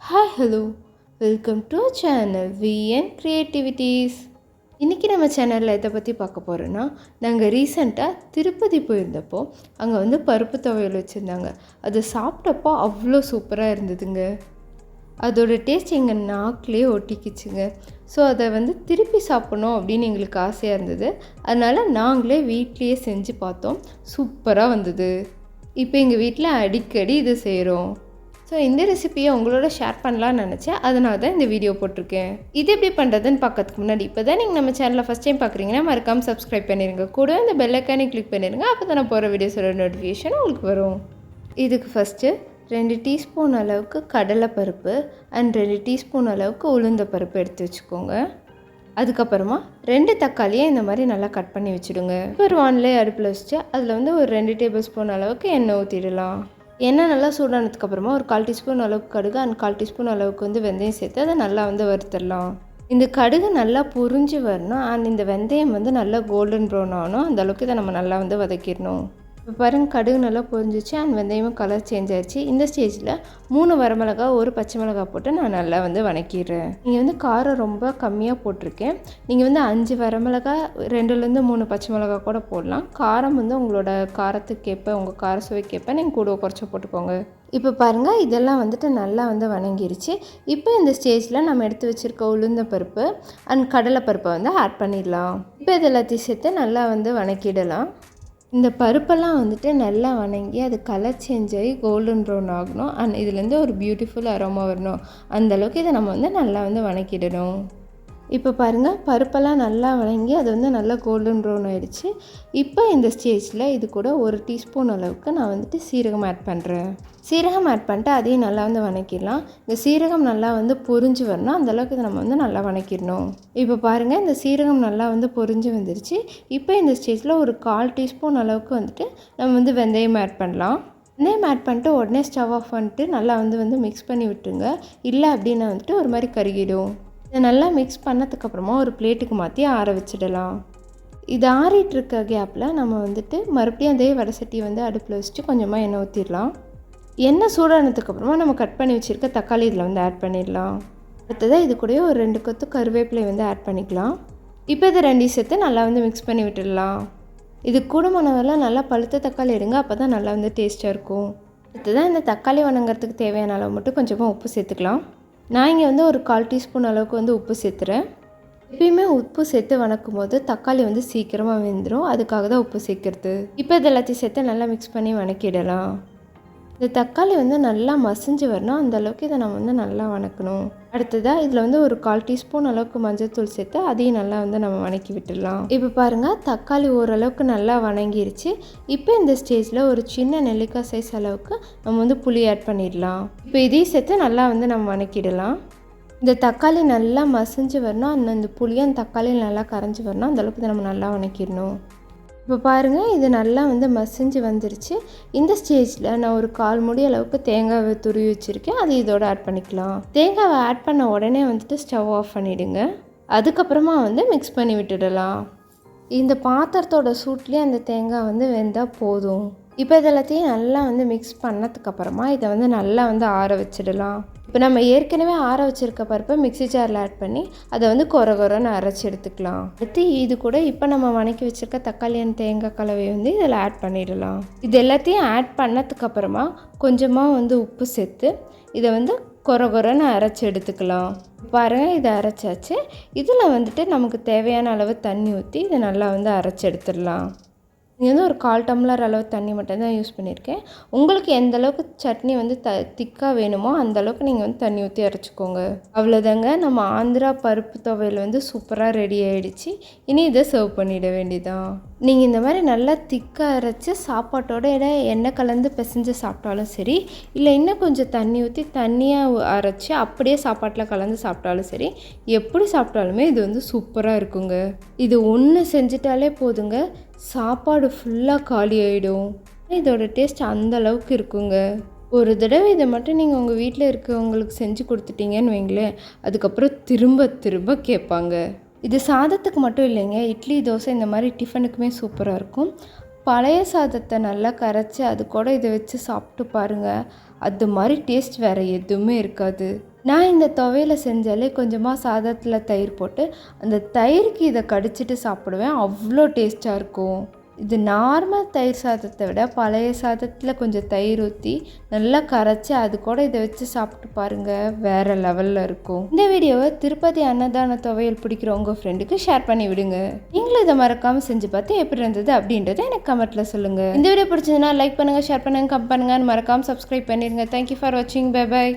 Hi hello welcome to channel VN creativities. இன்றைக்கி நம்ம சேனலில் எதை பற்றி பார்க்க போகிறோன்னா, நாங்கள் ரீசெண்டாக திருப்பதி போயிருந்தப்போ அங்கே வந்து பருப்பு துவையல் வச்சுருந்தாங்க. அது சாப்பிட்டப்போ அவ்வளோ சூப்பராக இருந்ததுங்க. அதோடய டேஸ்ட் எங்கள் நாக்கிலே ஒட்டிக்கிச்சுங்க. ஸோ அதை வந்து திருப்பி சாப்பிட்ணும் அப்படின்னு எங்களுக்கு ஆசையாக இருந்தது. அதனால் நாங்களே வீட்லேயே செஞ்சு பார்த்தோம். சூப்பராக வந்தது. இப்போ எங்கள் வீட்டில் அடிக்கடி இது செய்கிறோம். ஸோ இந்த ரெசிப்பியை உங்களோட ஷேர் பண்ணலான்னு நினச்சேன். அதனால தான் இந்த வீடியோ போட்டிருக்கேன். இது எப்படி பண்ணுறதுன்னு பார்க்கறதுக்கு முன்னாடி இப்போ தான் நீங்கள் நம்ம சேனலில் ஃபஸ்ட் டைம் பார்க்குறீங்கன்னா மறக்காமல் சப்ஸ்கிரைப் பண்ணிடுங்க. கூட இந்த பெல் ஐக்கானை கிளிக் பண்ணிடுங்க. அப்போ தான் நான் போகிற வீடியோஸோட நோட்டிஃபிகேஷன் உங்களுக்கு வரும். இதுக்கு ஃபஸ்ட்டு 2 டீஸ்பூன் அளவுக்கு கடலைப்பருப்பு அண்ட் 2 டீஸ்பூன் அளவுக்கு உளுந்த பருப்பு எடுத்து வச்சுக்கோங்க. அதுக்கப்புறமா 2 தக்காளியை இந்த மாதிரி நல்லா கட் பண்ணி வச்சுடுங்க. ஒரு வானிலை அடுப்பில் வச்சுட்டு அதில் வந்து ஒரு 2 டேபிள் ஸ்பூன் அளவுக்கு எண்ணெய் ஊற்றிடலாம். எண்ணெய் நல்லா சூடானதுக்கப்புறமா ஒரு 1/4 டீஸ்பூன் அளவுக்கு கடுகு அண்ட் 1/4 டீஸ்பூன் அளவுக்கு வந்து வெந்தயம் சேர்த்து அதை நல்லா வந்து வறுத்துடலாம். இந்த கடுகு நல்லா பொரிஞ்சு வரணும் அண்ட் இந்த வெந்தயம் வந்து நல்லா கோல்டன் ப்ரௌன் ஆகணும். அந்த அளவுக்கு இதை நம்ம நல்லா வந்து வதக்கிடணும். இப்போ பாருங்கள், கடுகு நல்லா பொரிஞ்சிச்சு அண்ட் வெந்தயமும் கலர் சேஞ்ச் ஆகிடுச்சு. இந்த ஸ்டேஜில் 3 வரமிளகா 1 பச்சை மிளகா போட்டு நான் நல்லா வந்து வதக்கிடுறேன். நீங்கள் வந்து காரம் ரொம்ப கம்மியாக போட்டிருக்கேன். நீங்கள் வந்து 5 வரமிளகா 2லேருந்து 3 பச்சை மிளகா கூட போடலாம். காரம் வந்து உங்களோட காரத்துக்கேற்ப உங்கள் கார சுவைக்கேற்ப நீங்கள் கூட குறைச்சி போட்டுக்கோங்க. இப்போ பாருங்கள், இதெல்லாம் வந்துட்டு நல்லா வந்து வணங்கிருச்சு. இப்போ இந்த ஸ்டேஜில் நம்ம எடுத்து வச்சுருக்க உளுந்த பருப்பு அண்ட் கடலைப்பருப்பை வந்து ஆட் பண்ணிடலாம். இப்போ இது எல்லாத்தையும் சேர்த்து நல்லா வந்து வணக்கிடலாம். இந்த பருப்பெல்லாம் வந்துட்டு நல்லா வணங்கி அது கலர் சேஞ்ச் ஆகி கோல்டன் ப்ரௌன் ஆகணும் அண்ட் இதுலேருந்து ஒரு பியூட்டிஃபுல் அரோமா வரணும். அந்தளவுக்கு இதை நம்ம வந்து நல்லா வந்து வணக்கிடணும். இப்போ பாருங்கள், பருப்பெல்லாம் நல்லா வணங்கி அது வந்து நல்லா கோல்டன் ப்ரௌன் ஆகிடுச்சு. இப்போ இந்த ஸ்டேஜில் இது கூட 1 டீஸ்பூன் அளவுக்கு நான் வந்துட்டு சீரகம் ஆட் பண்ணுறேன். சீரகம் ஆட் பண்ணிட்டு அதையும் நல்லா வந்து வணக்கிடலாம். இந்த சீரகம் நல்லா வந்து பொரிஞ்சு வரணும். அந்தளவுக்கு இதை நம்ம வந்து நல்லா வணக்கிடணும். இப்போ பாருங்கள், இந்த சீரகம் நல்லா வந்து பொரிஞ்சு வந்துருச்சு. இப்போ இந்த ஸ்டேஜில் ஒரு 1/4 டீஸ்பூன் அளவுக்கு வந்துட்டு நம்ம வந்து வெந்தயம் ஆட் பண்ணலாம். வெந்தயம் ஆட் பண்ணிட்டு உடனே ஸ்டவ் ஆஃப் பண்ணிட்டு நல்லா வந்து மிக்ஸ் பண்ணி விட்டுருங்க. இல்லை அப்படின்னா வந்துட்டு ஒரு மாதிரி கருகிடும். இதை நல்லா மிக்ஸ் பண்ணதுக்கப்புறமா ஒரு பிளேட்டுக்கு மாற்றி ஆற வச்சிடலாம். இது ஆறிட்டுருக்க கேப்பில் நம்ம வந்துட்டு மறுபடியும் அதே வடை சட்டியை வந்து அடுப்பில் வச்சுட்டு கொஞ்சமாக எண்ணெய் ஊற்றிடலாம். எண்ணெய் சூடானதுக்கப்புறமா நம்ம கட் பண்ணி வச்சுருக்க தக்காளி இதில் வந்து ஆட் பண்ணிடலாம். அடுத்ததாக இது கூட ஒரு 2 கொத்து கருவேப்பிலை வந்து ஆட் பண்ணிக்கலாம். இப்போ இதை 2 சேர்த்து நல்லா வந்து மிக்ஸ் பண்ணி விட்டுடலாம். இது கூடுமானவரெலாம் நல்லா பழுத்த தக்காளி எடுங்க, அப்போ தான் நல்லா வந்து டேஸ்ட்டாக இருக்கும். அடுத்ததாக இந்த தக்காளி வணங்குறதுக்கு தேவையான அளவு மட்டும் கொஞ்சமாக உப்பு சேர்த்துக்கலாம். நான் இங்கே வந்து ஒரு 1/4 டீஸ்பூன் அளவுக்கு வந்து உப்பு சேர்த்துறேன். எப்பயுமே உப்பு சேர்த்து வணக்கும் போது தக்காளி வந்து சீக்கிரமாக வெந்துடும். அதுக்காக தான் உப்பு சேர்க்குறது. இப்போ இது எல்லாத்தையும் சேர்த்து நல்லா மிக்ஸ் பண்ணி வணக்கிடலாம். இந்த தக்காளி வந்து நல்லா மசிஞ்சு வரணும். அந்தளவுக்கு இதை நம்ம வந்து நல்லா வணக்கணும். அடுத்ததாக இதில் வந்து ஒரு 1/4 டீஸ்பூன் அளவுக்கு மஞ்சள்தூள் சேர்த்து அதையும் நல்லா வந்து நம்ம வணக்கி விட்டுடலாம். இப்போ பாருங்கள், தக்காளி ஓரளவுக்கு நல்லா வணங்கிருச்சு. இப்போ இந்த ஸ்டேஜில் ஒரு சின்ன நெல்லிக்காய் சைஸ் அளவுக்கு நம்ம வந்து புளி ஆட் பண்ணிடலாம். இப்போ இதையும் சேர்த்து நல்லா வந்து நம்ம வணக்கிடலாம். இந்த தக்காளி நல்லா மசிஞ்சு வரணும். அந்த புளியும் அந்த தக்காளியும் நல்லா கரைஞ்சி வரணும். அந்தளவுக்கு இதை நம்ம நல்லா வணக்கிடணும். இப்போ பாருங்கள், இது நல்லா வந்து மசிஞ்சு வந்துருச்சு. இந்த ஸ்டேஜில் நான் ஒரு 1/4 மூடி அளவுக்கு தேங்காவை துருவி வச்சுருக்கேன். அது இதோட ஆட் பண்ணிக்கலாம். தேங்காவை ஆட் பண்ண உடனே வந்துட்டு ஸ்டவ் ஆஃப் பண்ணிவிடுங்க. அதுக்கப்புறமா வந்து மிக்ஸ் பண்ணி விட்டுடலாம். இந்த பாத்திரத்தோட சூட்லேயே அந்த தேங்காய் வந்து வெந்தால் போதும். இப்போ இது எல்லாத்தையும் நல்லா வந்து மிக்ஸ் பண்ணதுக்கப்புறமா இதை வந்து நல்லா வந்து ஆற வச்சிடலாம். இப்போ நம்ம ஏற்கனவே ஆற வச்சுருக்க பருப்பை மிக்ஸி ஜாரில் ஆட் பண்ணி அதை வந்து கொரன்னு அரைச்சி எடுத்துக்கலாம். அடுத்து இது கூட இப்போ நம்ம வணக்கி வச்சுருக்க தக்காளி அண்ட் தேங்காய் கலவையை வந்து இதில் ஆட் பண்ணிடலாம். இது எல்லாத்தையும் ஆட் பண்ணதுக்கப்புறமா கொஞ்சமாக வந்து உப்பு சேர்த்து இதை வந்து கொரன்னு அரைச்சி எடுத்துக்கலாம். பாருங்கள், இதை அரைச்சாச்சு. இதில் வந்துட்டு நமக்கு தேவையான அளவு தண்ணி ஊற்றி இதை நல்லா வந்து அரைச்சி எடுத்துடலாம். இங்கே வந்து ஒரு 1/4 டம்ளர் அளவு தண்ணி மட்டும்தான் யூஸ் பண்ணியிருக்கேன். உங்களுக்கு எந்த அளவுக்கு சட்னி வந்து திக்காக வேணுமோ அந்தளவுக்கு நீங்கள் வந்து தண்ணி ஊற்றி அரைச்சிக்கோங்க. அவ்வளோதாங்க, நம்ம ஆந்திரா பருப்பு துவையல் வந்து சூப்பராக ரெடி ஆகிடுச்சு. இனி இதை சர்வ் பண்ணிட வேண்டியதான். நீங்கள் இந்த மாதிரி நல்லா திக்காக அரைச்சி சாப்பாட்டோட எண்ணெய் கலந்து பிசைஞ்சு சாப்பிட்டாலும் சரி, இல்லை இன்னும் கொஞ்சம் தண்ணி ஊற்றி தண்ணியாக அரைச்சி அப்படியே சாப்பாட்டில் கலந்து சாப்பிட்டாலும் சரி, எப்படி சாப்பிட்டாலுமே இது வந்து சூப்பராக இருக்குங்க. இது ஒன்று செஞ்சிட்டாலே போதுங்க, சாப்பாடு ஃபுல்லாக காலி ஆகிடும். இதோட டேஸ்ட் அந்த அளவுக்கு இருக்குங்க. ஒரு தடவை இதை மட்டும் நீங்கள் உங்கள் வீட்டில் இருக்கவங்களுக்கு செஞ்சு கொடுத்துட்டீங்கன்னு வைங்களேன், அதுக்கப்புறம் திரும்ப திரும்ப கேட்பாங்க. இது சாதத்துக்கு மட்டும் இல்லைங்க, இட்லி தோசை இந்த மாதிரி டிஃபனுக்குமே சூப்பராக இருக்கும். பழைய சாதத்தை நல்லா கரைச்சி அது கூட இதை வச்சு சாப்பிட்டு பாருங்கள். அது மாதிரி டேஸ்ட் வேறு எதுவுமே இருக்காது. நான் இந்த துவையலை செஞ்சாலே கொஞ்சமாக சாதத்தில் தயிர் போட்டு அந்த தயிருக்கு இதை கடிச்சிட்டு சாப்பிடுவேன். அவ்வளோ டேஸ்ட்டாக இருக்கும். இது நார்மல் தயிர் சாதத்தை விட பழைய சாதத்தில் கொஞ்சம் தயிர் ஊற்றி நல்லா கரைச்சி அது கூட இதை வச்சு சாப்பிட்டு பாருங்கள், வேறு லெவலில் இருக்கும். இந்த வீடியோவை திருப்பதி அன்னதான துவையல் பிடிக்கிற உங்கள் ஃப்ரெண்டுக்கு ஷேர் பண்ணி விடுங்க. நீங்களும் இதை மறக்காமல் செஞ்சு பார்த்து எப்படி இருந்தது அப்படின்றத எனக்கு கமெண்ட்டில் சொல்லுங்கள். இந்த வீடியோ பிடிச்சதுன்னா லைக் பண்ணுங்கள், ஷேர் பண்ணுங்கள், கமெண்ட் பண்ணுங்கள், மறக்காமல் சப்ஸ்கிரைப் பண்ணிடுங்க. தேங்க்யூ ஃபார் வாட்சிங். Bye bye.